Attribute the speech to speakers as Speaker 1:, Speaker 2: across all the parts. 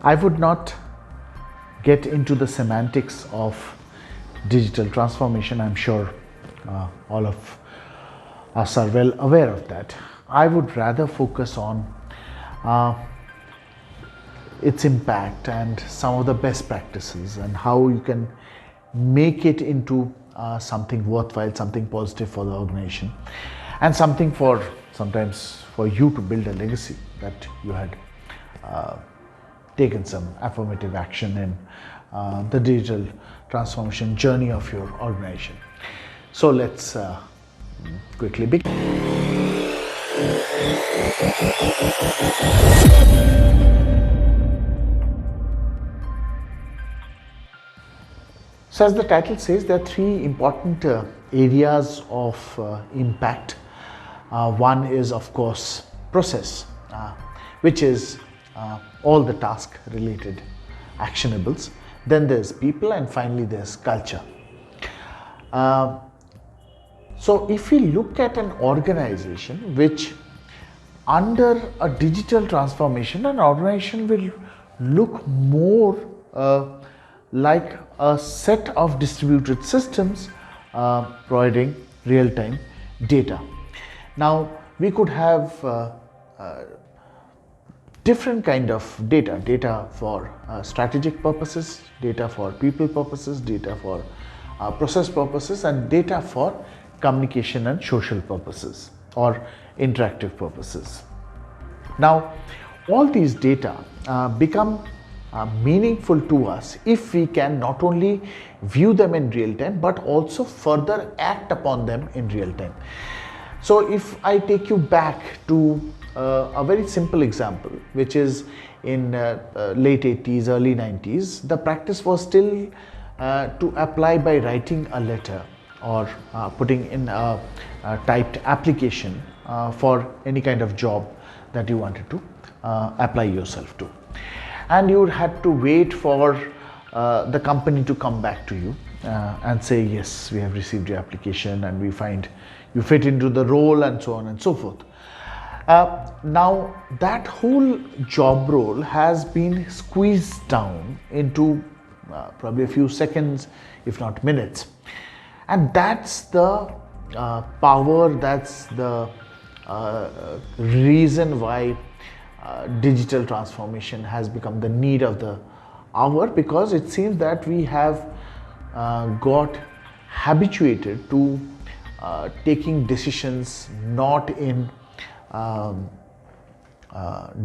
Speaker 1: I would not get into the semantics of digital transformation. I'm sure all of us are well aware of that. I would rather focus on its impact and some of the best practices and how you can make it into something worthwhile, something positive for the organization, and something for sometimes for you to build a legacy that you had taken some affirmative action in the digital transformation journey of your organization. So let's quickly begin. So as the title says, there are three important areas of impact. One is, of course, process, which is all the task related actionables. Then there's people, and finally there's culture. So if we look at an organization which under a digital transformation, an organization will look more like a set of distributed systems providing real-time data. Now we could have different kind of data for strategic purposes, data for people purposes, data for process purposes, and data for communication and social purposes or interactive purposes. Now all these data become meaningful to us if we can not only view them in real time but also further act upon them in real time. So if I take you back to a very simple example, which is in late 80s, early 90s, the practice was still to apply by writing a letter or putting in a typed application for any kind of job that you wanted to apply yourself to. And you had to wait for the company to come back to you and say, yes, we have received your application and we find you fit into the role, and so on and so forth. Now that whole job role has been squeezed down into probably a few seconds, if not minutes. And that's the power, that's the reason why digital transformation has become the need of the hour, because it seems that we have got habituated to taking decisions not in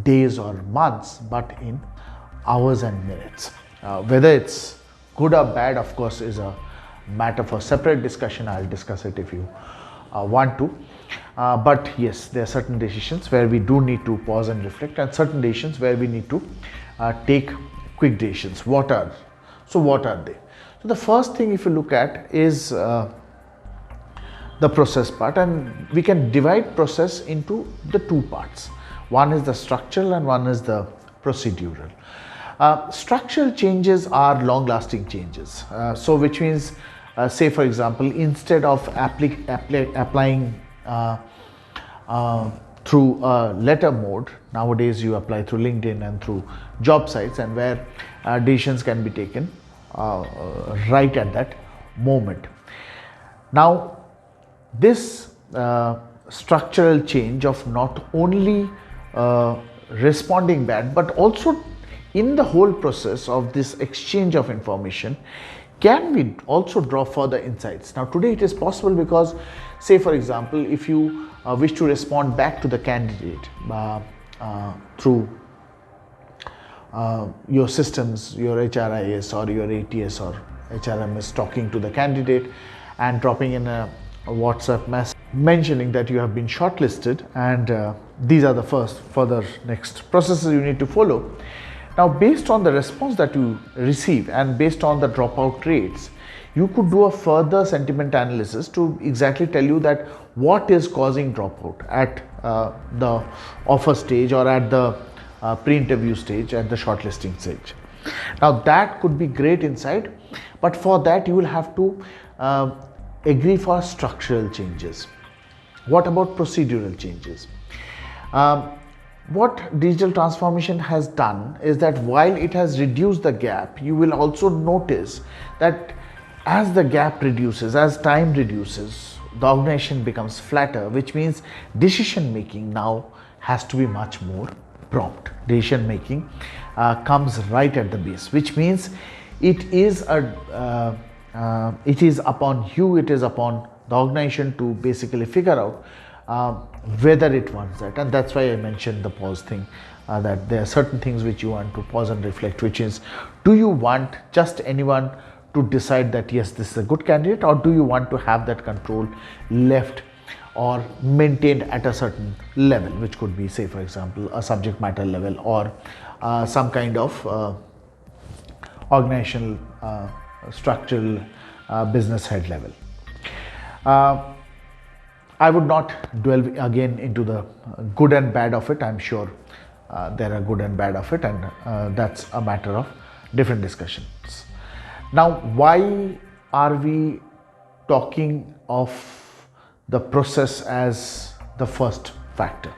Speaker 1: days or months but in hours and minutes. Whether it's good or bad, of course, is a matter for separate discussion. I'll discuss it if you want to. But yes, there are certain decisions where we do need to pause and reflect, and certain decisions where we need to take quick decisions. What are they? So the first thing, if you look at, is the process part, and we can divide process into the two parts. One is the structural and one is the procedural. Structural changes are long-lasting changes. So which means, say for example, instead of applying through a letter mode, nowadays you apply through LinkedIn and through job sites, and where decisions can be taken right at that moment. Now this structural change of not only responding back but also in the whole process of this exchange of information, can we also draw further insights? Now today it is possible because, say for example, if you wish to respond back to the candidate through your systems, your HRIS or your ATS or HRMS, talking to the candidate and dropping in a WhatsApp message mentioning that you have been shortlisted, and these are the further next processes you need to follow. Now based on the response that you receive and based on the dropout rates, you could do a further sentiment analysis to exactly tell you that what is causing dropout at the offer stage or at the pre-interview stage, at the shortlisting stage. Now that could be great insight, but for that you will have to agree for structural changes. What about procedural changes? What digital transformation has done is that while it has reduced the gap, you will also notice that as the gap reduces, as time reduces, the organization becomes flatter, which means decision making now has to be much more prompt. Decision making comes right at the base, which means it is it is upon you, it is upon the organization to basically figure out whether it wants that. And that's why I mentioned the pause thing, that there are certain things which you want to pause and reflect, which is, do you want just anyone to decide that yes, this is a good candidate, or do you want to have that control left or maintained at a certain level, which could be, say for example, a subject matter level, or some kind of organizational structural business head level. I would not dwell again into the good and bad of it. I'm sure there are good and bad of it, and that's a matter of different discussions. Now, why are we talking of the process as the first factor?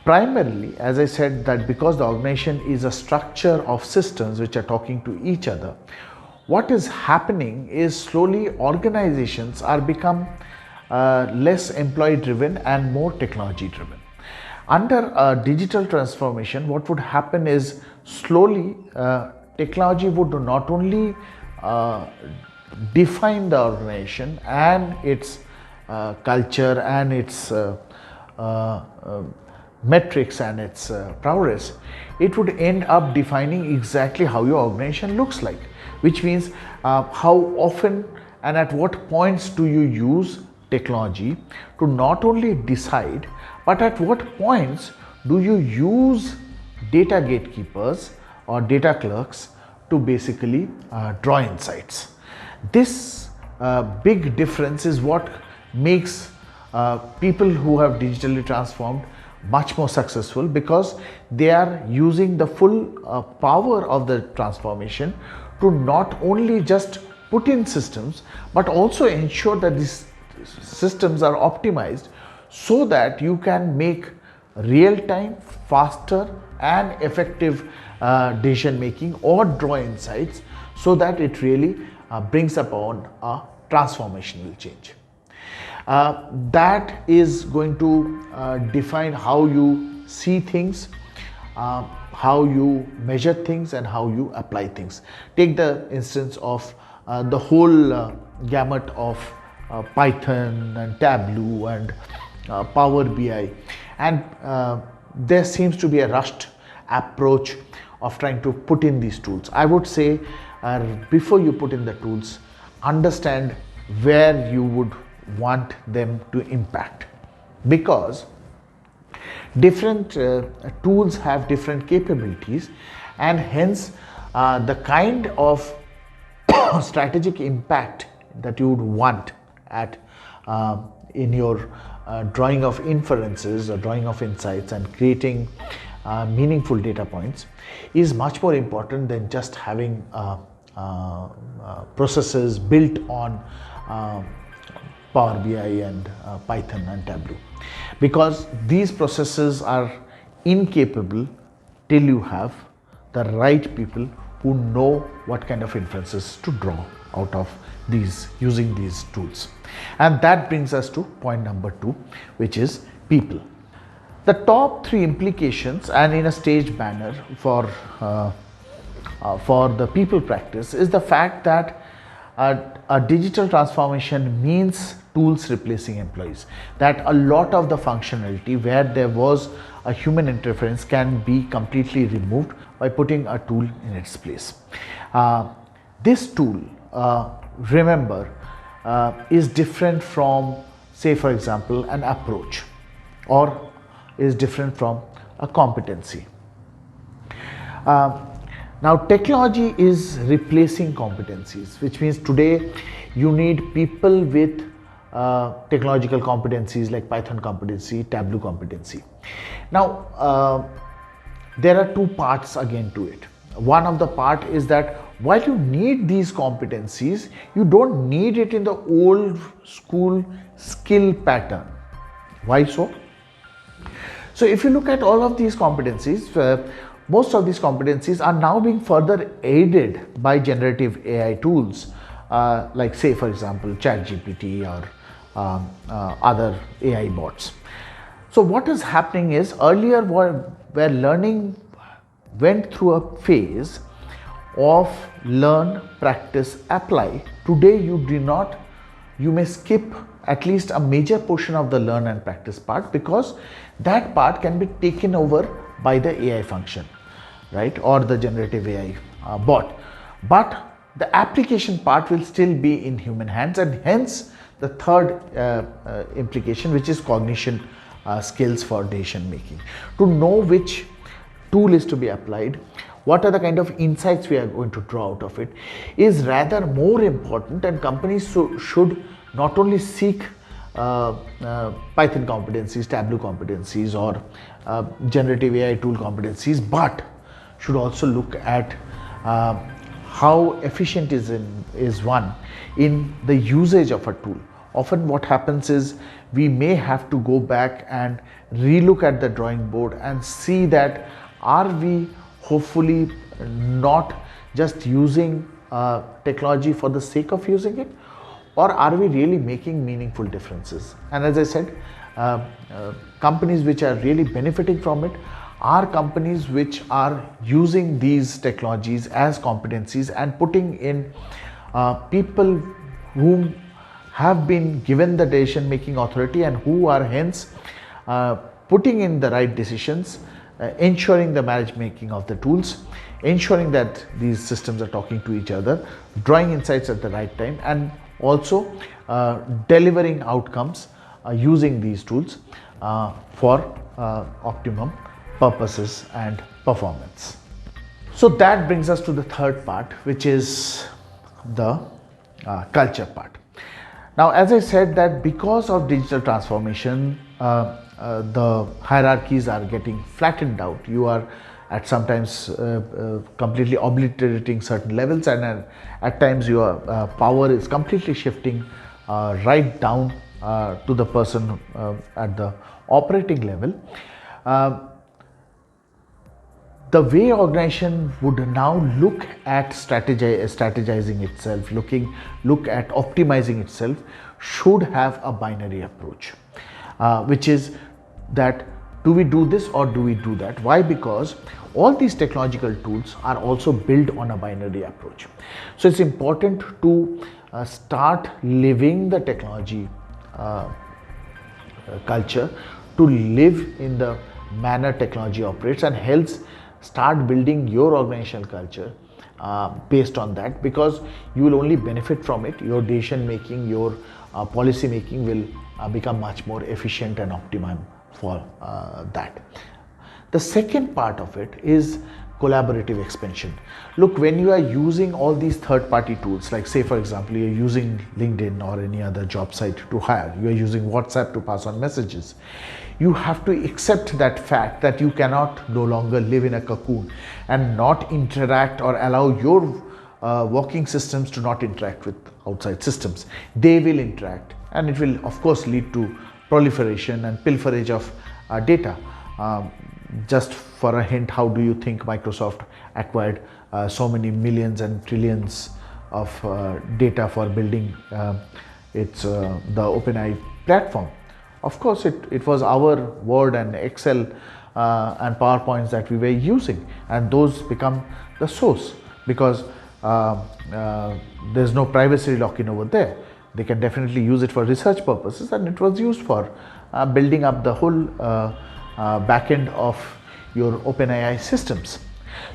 Speaker 1: Primarily, as I said, that because the organization is a structure of systems which are talking to each other, what is happening is slowly organizations are become less employee driven and more technology driven. Under a digital transformation, what would happen is slowly technology would not only define the organization and its culture and its metrics and its prowess, it would end up defining exactly how your organization looks like, which means how often and at what points do you use technology to not only decide, but at what points do you use data gatekeepers or data clerks to basically draw insights. This big difference is what makes people who have digitally transformed much more successful, because they are using the full power of the transformation to not only just put in systems, but also ensure that these systems are optimized so that you can make real-time, faster and effective decision making or draw insights, so that it really brings upon a transformational change. That is going to define how you see things, how you measure things, and how you apply things. Take the instance of the whole gamut of Python and Tableau and Power BI, and there seems to be a rushed approach of trying to put in these tools. I would say before you put in the tools, understand where you would want them to impact, because different tools have different capabilities, and hence the kind of strategic impact that you would want at in your drawing of inferences or drawing of insights and creating meaningful data points is much more important than just having processes built on Power BI and Python and Tableau, because these processes are incapable till you have the right people who know what kind of inferences to draw out of these using these tools. And that brings us to point number 2, which is people. The top 3 implications, and in a staged manner, for the people practice is the fact that a digital transformation means tools replacing employees, that a lot of the functionality where there was a human interference can be completely removed by putting a tool in its place. This tool, remember, is different from, say for example, an approach, or is different from a competency. Now technology is replacing competencies, which means today you need people with technological competencies like Python competency, Tableau competency. Now there are 2 parts again to it. One of the part is that while you need these competencies, you don't need it in the old school skill pattern. Why so? So if you look at all of these competencies, most of these competencies are now being further aided by generative AI tools, like say for example ChatGPT or other AI bots. So what is happening is, earlier where learning went through a phase of learn, practice, apply. Today you may skip at least a major portion of the learn and practice part, because that part can be taken over by the AI function, right, or the generative AI bot. But the application part will still be in human hands, and hence the third implication, which is cognition skills for decision making. To know which tool is to be applied, what are the kind of insights we are going to draw out of it, is rather more important, and companies should not only seek Python competencies, Tableau competencies, or generative AI tool competencies, but should also look at how efficient is one in the usage of a tool. Often what happens is, we may have to go back and relook at the drawing board and see that are we hopefully not just using technology for the sake of using it, or are we really making meaningful differences. And as I said, companies which are really benefiting from it are companies which are using these technologies as competencies and putting in people whom have been given the decision making authority and who are hence putting in the right decisions, ensuring the management making of the tools, ensuring that these systems are talking to each other, drawing insights at the right time, and also delivering outcomes using these tools for optimum purposes and performance. So that brings us to the third part, which is the culture part. Now, as I said, that because of digital transformation, the hierarchies are getting flattened out. You are at sometimes completely obliterating certain levels, and at times your power is completely shifting right down to the person at the operating level. The way organization would now look at strategizing itself, look at optimizing itself, should have a binary approach, which is that do we do this or do we do that? Why? Because all these technological tools are also built on a binary approach. So it's important to start living the technology culture, to live in the manner technology operates, and hence start building your organizational culture based on that, because you will only benefit from it. Your decision making, your policy making will become much more efficient and optimum for that. The second part of it is collaborative expansion. Look, when you are using all these third-party tools, like say for example, you're using LinkedIn or any other job site to hire, you are using WhatsApp to pass on messages, you have to accept that fact that you cannot no longer live in a cocoon and not interact, or allow your working systems to not interact with outside systems. They will interact, and it will of course lead to proliferation and pilferage of data. Just for a hint, how do you think Microsoft acquired so many millions and trillions of data for building its the OpenAI platform? Of course, it was our Word and Excel and PowerPoints that we were using, and those become the source, because there's no privacy lock-in over there. They can definitely use it for research purposes, and it was used for building up the whole backend of your OpenAI systems.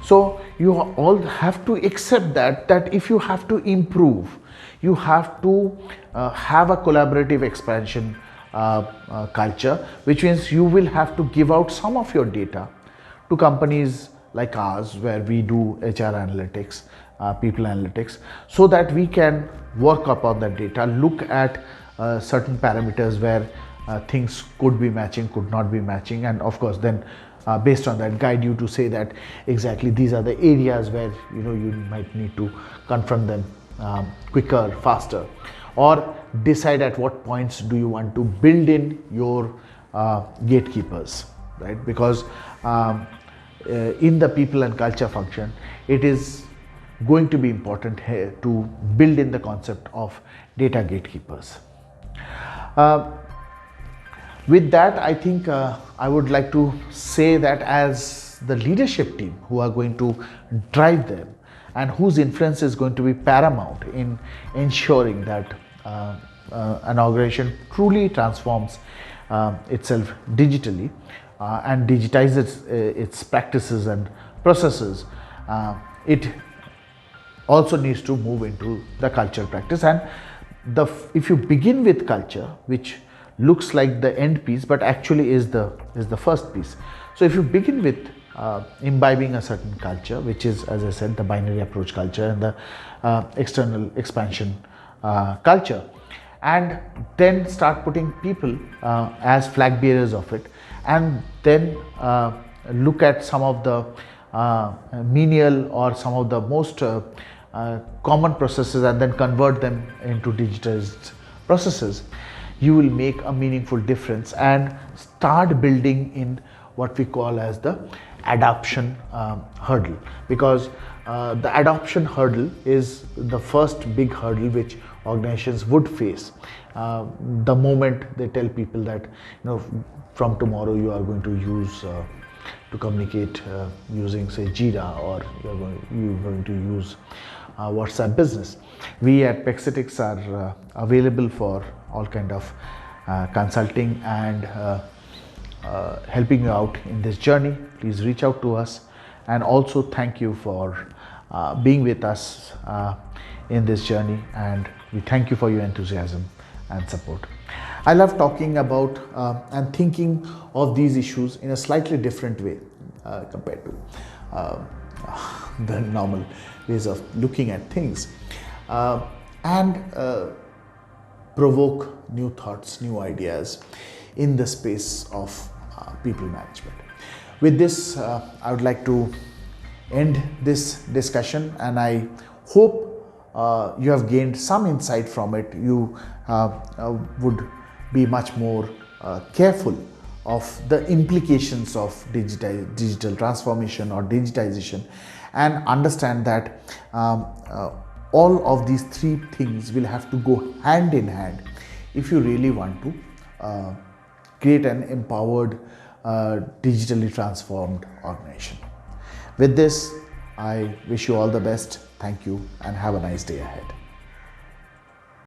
Speaker 1: So you all have to accept that if you have to improve, you have to have a collaborative expansion culture, which means you will have to give out some of your data to companies like ours, where we do HR analytics, people analytics, so that we can work upon that data, look at certain parameters where things could be matching, could not be matching, and of course then based on that guide you to say that exactly these are the areas where you might need to confront them quicker, faster, or decide at what points do you want to build in your gatekeepers. right? Because in the people and culture function, it is going to be important here to build in the concept of data gatekeepers. Uh, with that, I think I would like to say that as the leadership team who are going to drive them and whose influence is going to be paramount in ensuring that an organization truly transforms itself digitally and digitizes its practices and processes, it also needs to move into the culture practice. And if you begin with culture, which looks like the end piece but actually is the first piece. So if you begin with imbibing a certain culture, which is, as I said, the binary approach culture and the external expansion culture, and then start putting people as flag bearers of it, and then look at some of the menial or some of the most common processes and then convert them into digitized processes, you will make a meaningful difference and start building in what we call as the adoption hurdle. Because the adoption hurdle is the first big hurdle which organizations would face the moment they tell people that, from tomorrow you are going to use to communicate using, say, Jira, or you're going to use WhatsApp Business. We at Pexetics are available for all kind of consulting and helping you out in this journey. Please reach out to us, and also thank you for being with us in this journey, and we thank you for your enthusiasm and support. I love talking about and thinking of these issues in a slightly different way compared to the normal ways of looking at things, and provoke new thoughts, new ideas in the space of people management. With this, I would like to end this discussion, and I hope you have gained some insight from it. You would be much more careful of the implications of digital transformation or digitization, and understand that all of these three things will have to go hand in hand if you really want to create an empowered, digitally transformed organization. With this, I wish you all the best. Thank you, and have a nice day ahead.